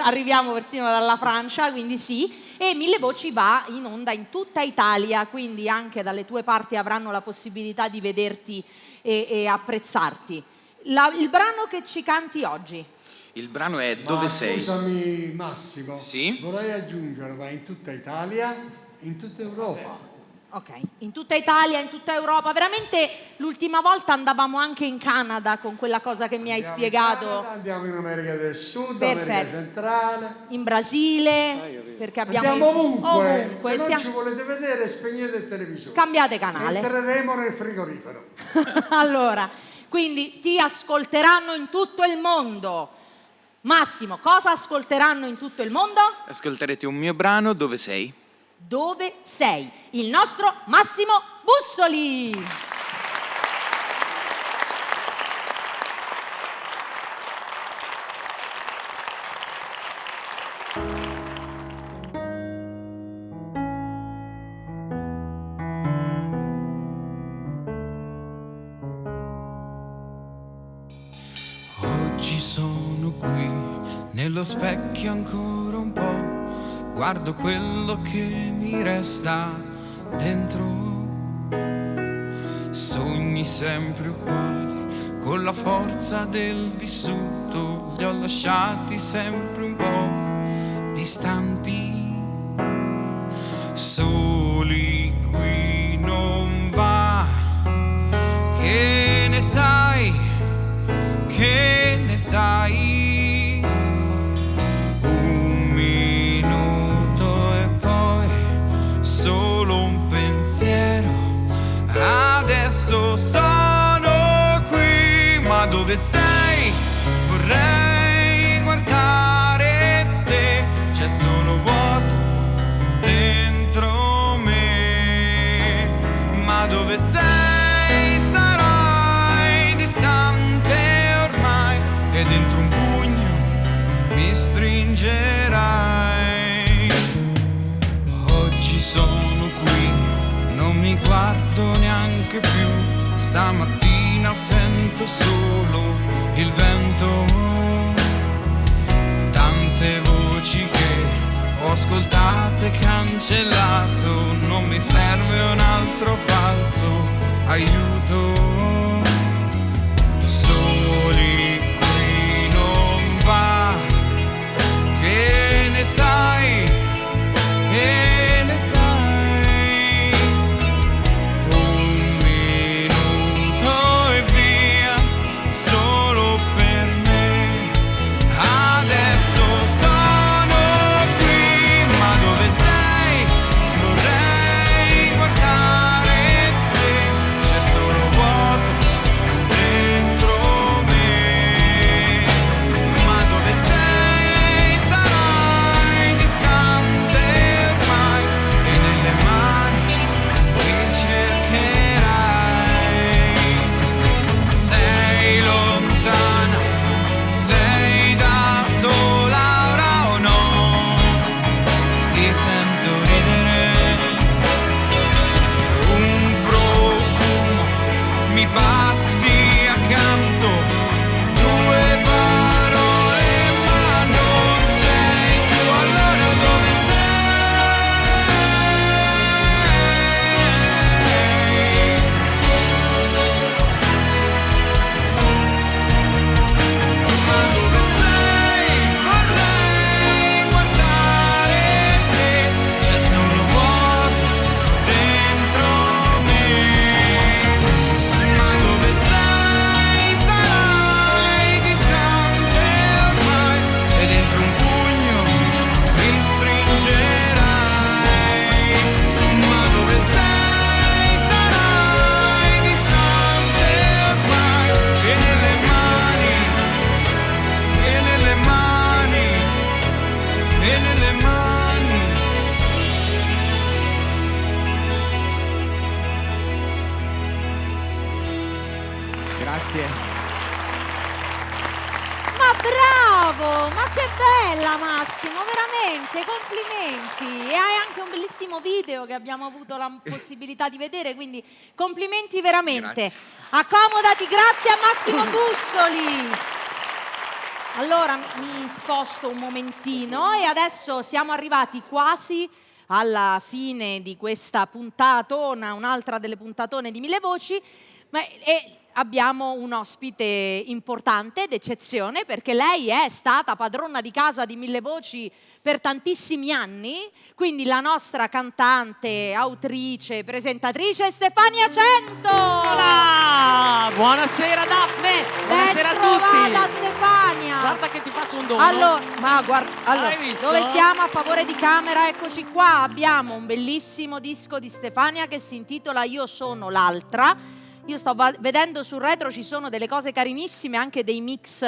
S1: arriviamo persino dalla Francia, quindi sì, e Mille Voci va in onda in tutta Italia, quindi anche dalle tue parti avranno la possibilità di vederti e apprezzarti. il brano che ci canti oggi.
S15: Il brano è Dove sei?
S10: Scusami Massimo,
S15: sì?
S10: vorrei aggiungere, ma in tutta Italia, in tutta Europa.
S1: Ok, in tutta Italia, in tutta Europa. Veramente l'ultima volta andavamo anche in Canada con quella cosa che mi hai spiegato.
S10: In Canada, andiamo in America del Sud,
S1: Perfetto.
S10: America centrale.
S1: In Brasile, perché abbiamo...
S10: Andiamo ovunque.
S1: ovunque.
S10: Se non ci volete vedere, spegnete il televisore.
S1: Cambiate canale.
S10: Entreremo nel frigorifero.
S1: Allora, quindi ti ascolteranno in tutto il mondo. Massimo, cosa ascolteranno in tutto il mondo?
S15: Ascolterete un mio brano, Dove sei?
S1: Dove sei? Il nostro Massimo Bussoli.
S16: Oggi sono qui, nello specchio ancora un po'. Guardo quello che mi resta dentro, sogni sempre uguali, con la forza del vissuto, li ho lasciati sempre un po' distanti, soli qui non va, che ne sai, che ne sai? Solo un pensiero, adesso sono qui, ma dove sei? Vorrei guardare te, c'è solo vuoto dentro me, ma dove sei? Sarai distante ormai e dentro un pugno mi stringerai. Oggi sono qui, non mi guardo neanche più, stamattina sento solo il vento, tante voci che ho ascoltato e cancellato, non mi serve un altro falso aiuto, soli qui non va, che ne sai? Che ne sai? Un minuto e via, solo per me. Adesso sono qui, ma dove sei? Vorrei guardare te, c'è solo vuoto dentro me. Ma dove sei? Sarai distante ormai e nelle mani mi cercherai. Sei lontana, sei da sola ora o no? Ti sento ridere, un profumo mi passi accanto, due parole ma non sei tu, allora dove sei? Ma dove sei? Vorrei guardare te, c'è solo vuoto dentro me. Ma dove sei? Sarai distante ormai e dentro un pugno mi stringerai. Ma dove sei? Sarai distante ormai e nelle mani, e nelle mani, e nelle mani.
S15: Grazie.
S1: Ma bravo, ma che bella Massimo, veramente, complimenti. E hai anche un bellissimo video che abbiamo avuto la possibilità di vedere, quindi complimenti veramente.
S15: Grazie.
S1: Accomodati, grazie a Massimo Bussoli. Allora mi sposto un momentino e adesso siamo arrivati quasi alla fine di questa puntatona, un'altra delle puntatone di Mille Voci. Ma abbiamo un ospite importante d'eccezione, perché lei è stata padrona di casa di Mille Voci per tantissimi anni, quindi la nostra cantante, autrice, presentatrice Stefania Cento.
S17: Buonasera Daphne, buonasera a tutti.
S1: Bentrovata Stefania.
S17: Guarda che ti faccio un dono.
S1: Allora,
S17: Hai visto?
S1: dove siamo? A favore di camera, eccoci qua. Abbiamo un bellissimo disco di Stefania che si intitola Io sono l'altra. Io sto vedendo sul retro, ci sono delle cose carinissime, anche dei mix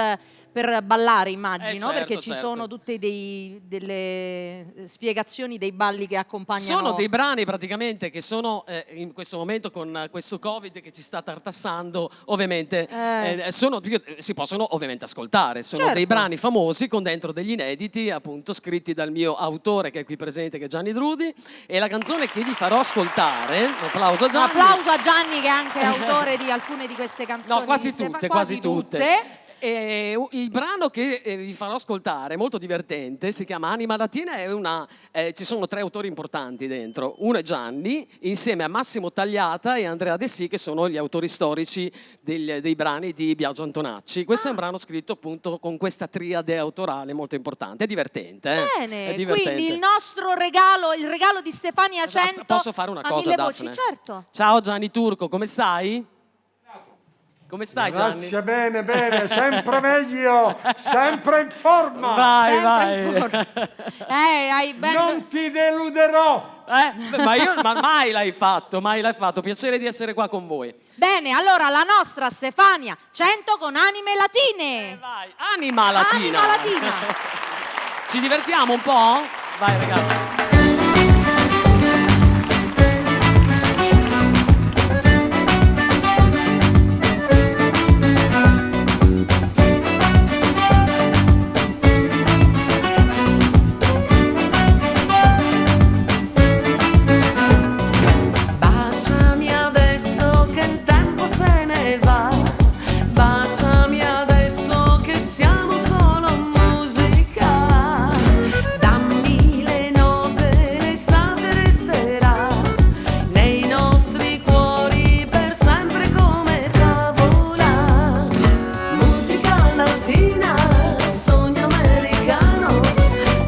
S1: per ballare, immagino,
S17: certo,
S1: perché ci
S17: certo.
S1: sono tutte delle spiegazioni dei balli che accompagnano.
S17: Sono dei brani praticamente che sono in questo momento, con questo Covid che ci sta tartassando, ovviamente si possono ovviamente ascoltare. Sono
S1: Certo.
S17: dei brani famosi con dentro degli inediti, appunto scritti dal mio autore che è qui presente, che è Gianni Drudi, e la canzone che vi farò ascoltare, un applauso a Gianni.
S1: Un applauso a Gianni che è anche autore di alcune di queste canzoni.
S17: No, quasi
S1: quasi
S17: tutte. E il brano che vi farò ascoltare è molto divertente, si chiama Anima Latina, ci sono 3 autori importanti dentro. Uno è Gianni, insieme a Massimo Tagliata e Andrea De Sì, che sono gli autori storici dei brani di Biagio Antonacci. Questo è un brano scritto appunto con questa triade autorale molto importante, è divertente.
S1: Bene,
S17: È divertente.
S1: quindi il nostro regalo, il regalo di Stefania Cento.
S17: Posso fare una
S1: a
S17: cosa,
S1: Mille Voci?
S17: Daphne?
S1: Certo.
S17: Ciao Gianni Turco, come stai? Come stai Gianni?
S18: Grazie, bene, sempre meglio, sempre in forma.
S17: Vai,
S1: Hai ben...
S18: Non ti deluderò.
S17: Ma mai l'hai fatto, piacere di essere qua con voi.
S1: Bene, allora la nostra Stefania Cento con Anime Latine.
S17: Vai, Anima Latina.
S1: Anima Latina.
S17: Ci divertiamo un po'? Vai ragazzi.
S12: Baciami adesso che il tempo se ne va, baciami adesso che siamo solo musica, dammi le note, l'estate resterà nei nostri cuori per sempre come favola. Musica latina, sogno americano,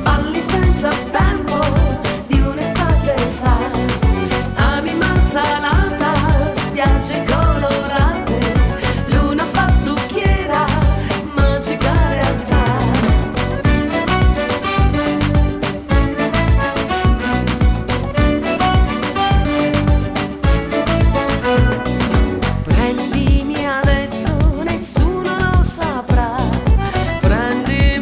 S12: balli senza tempo di un'estate fa. Anima salata, spiagge colorate, luna fattucchiera, magica realtà. Prendimi adesso, nessuno lo saprà. Prendimi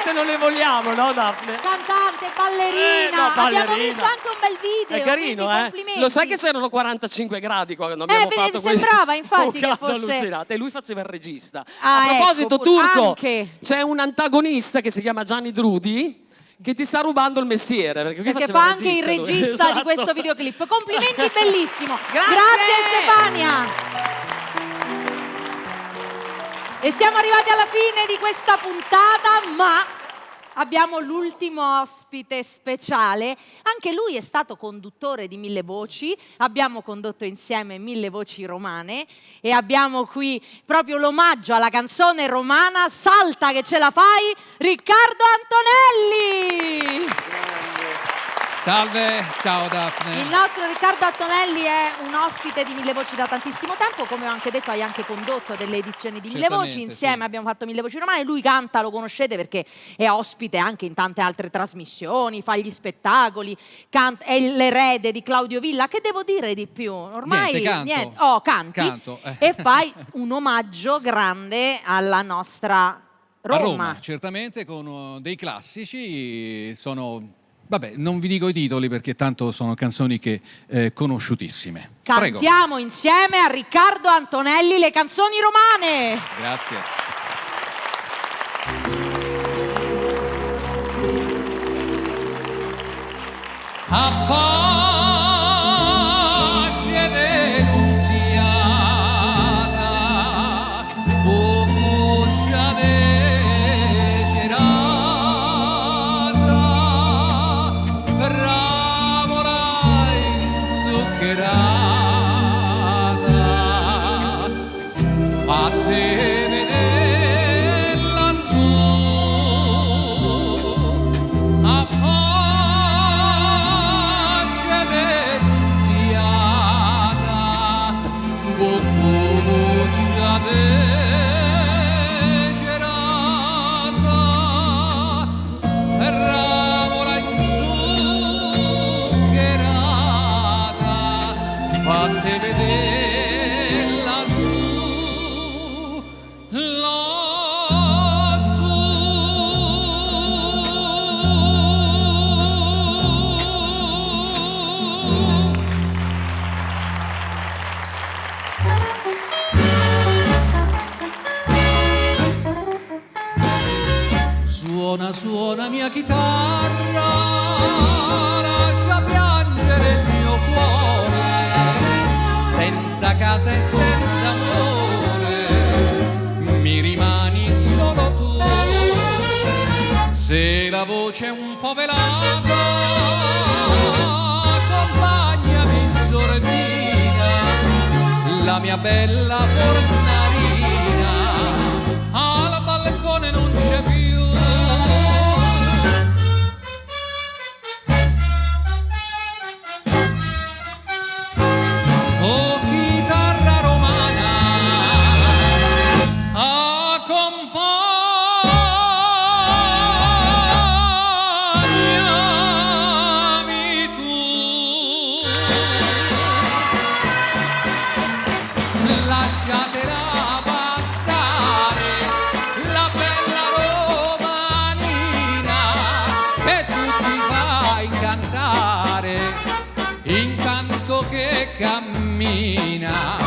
S17: cantante non ne vogliamo, no Daphne?
S1: Cantante, ballerina.
S17: No, ballerina.
S1: Abbiamo visto anche un bel video.
S17: È carino,
S1: complimenti.
S17: Lo sai che c'erano 45 gradi quando abbiamo fatto questo?
S1: Sembrava infatti che fosse...
S17: allucinante. E lui faceva il regista.
S1: Ah,
S17: a proposito,
S1: ecco,
S17: Turco,
S1: anche.
S17: c'è un antagonista che si chiama Gianni Drudi che ti sta rubando il mestiere. Perché
S1: fa anche il regista
S17: esatto.
S1: di questo videoclip. Complimenti, bellissimo. Grazie Stefania. E siamo arrivati alla fine di questa puntata, ma abbiamo l'ultimo ospite speciale. Anche lui è stato conduttore di Mille Voci, abbiamo condotto insieme Mille Voci Romane e abbiamo qui proprio l'omaggio alla canzone romana Salta che ce la fai, Riccardo Antonelli!
S19: Salve, ciao Daphne.
S1: Il nostro Riccardo Antonelli è un ospite di Mille Voci da tantissimo tempo, come ho anche detto hai anche condotto delle edizioni di Mille Voci, insieme sì. Abbiamo fatto Mille Voci Romane, lui canta, lo conoscete perché è ospite anche in tante altre trasmissioni, fa gli spettacoli, è l'erede di Claudio Villa, che devo dire di più? Ormai
S19: niente.
S1: Canto. E fai un omaggio grande alla nostra Roma.
S19: A Roma, certamente, con dei classici, Vabbè, non vi dico i titoli perché tanto sono canzoni che conosciutissime.
S1: Cantiamo insieme a Riccardo Antonelli le canzoni romane.
S19: Grazie. A pace denunziata, o buccia fatte vedere lassù, a pace denunziata, boccuccia de cerasa, ravola inzuccherata, fatte vedere suona mia chitarra, lascia piangere il mio cuore, senza casa e senza amore, mi rimani solo tu. Se la voce è un po' velata, accompagnami in sordina, la mia bella fornarina, al balcone non c'è più. Cammina,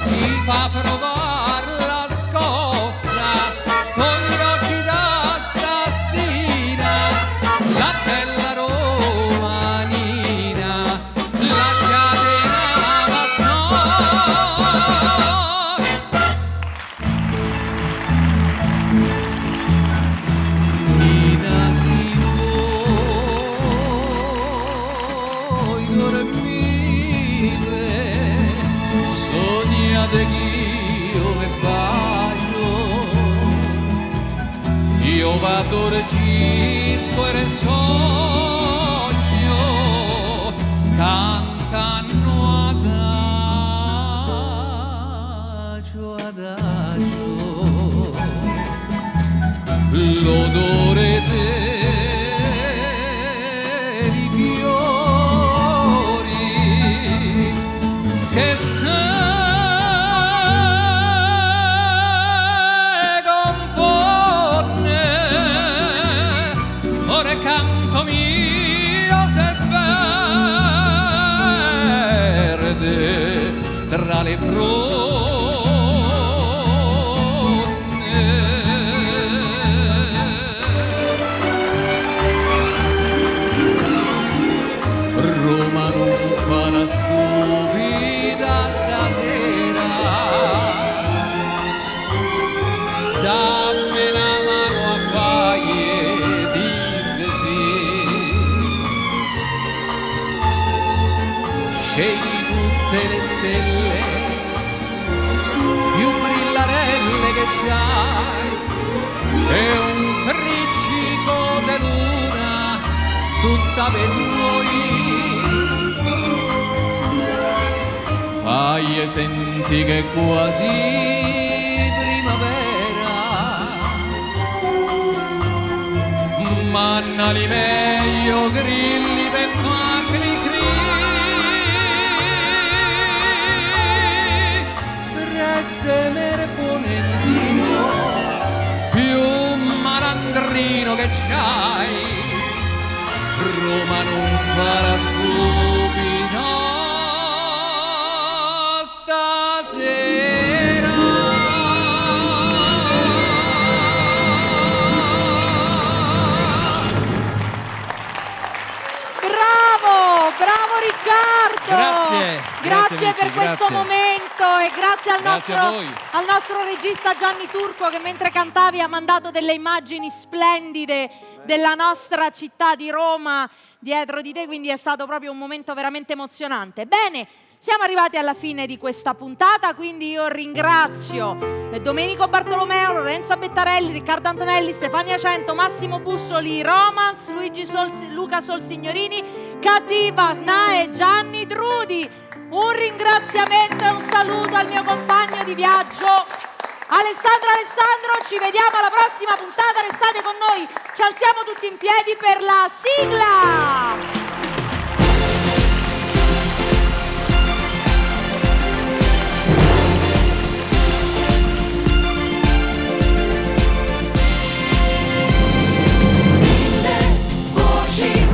S19: ti fa provare la scossa con gli occhi d'assassina, la bella romanina, lasciate la Nina si vuoi dormire, sognate che io vi bacio, io vado regisco e sogno, cantano adagio, adagio, l'odore dei fiori che Roma non fa la stupida stasera, dammi una mano a fare dimmi sì. Scegli tutte le stelle più brillarelle che c'hai e un friccico di luna tutta per noi. Fai senti che è quasi primavera, mannali meglio grilli per far cri-cri. Resta mere ponentino, più malandrino che c'hai, Roma non fa la stupida stasera.
S1: Bravo Riccardo! Grazie
S19: amici,
S1: per questo momento e grazie al nostro regista Gianni Turco che mentre cantavi ha mandato delle immagini splendide della nostra città di Roma dietro di te, quindi è stato proprio un momento veramente emozionante. Bene, siamo arrivati alla fine di questa puntata, quindi io ringrazio Domenico Bartolomeo, Lorenzo Bettarelli, Riccardo Antonelli, Stefania Cento, Massimo Bussoli, Romance, Luca Solsignorini, Cativa, Nae, Gianni Drudi. Un ringraziamento e un saluto al mio compagno di viaggio Alessandro, ci vediamo alla prossima puntata, restate con noi, ci alziamo tutti in piedi per la sigla!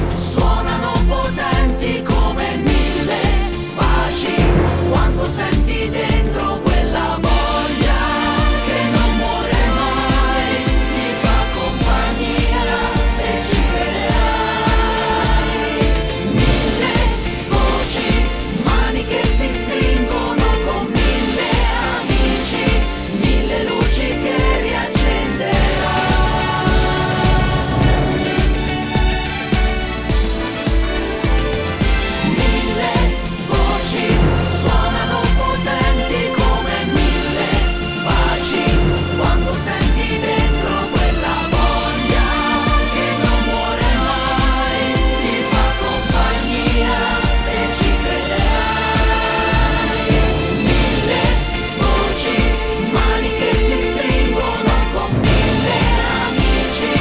S4: Suonano potenti come 1000 baci quando senti dentro quella voglia che non muore mai, ti fa compagnia se ci vedrai. 1000 voci, mani che si stringono con 1000 amici, 1000 luci che riaccenderai. Suonano potenti come 1000 baci quando senti dentro quella voglia che non muore mai, ti fa compagnia se ci crederai. 1000 voci, mani che si stringono con 1000 amici,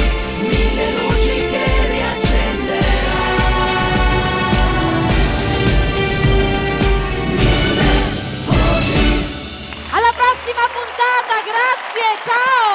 S4: 1000 luci che riaccenderai.
S1: Alla prossima puntata, grazie, ciao!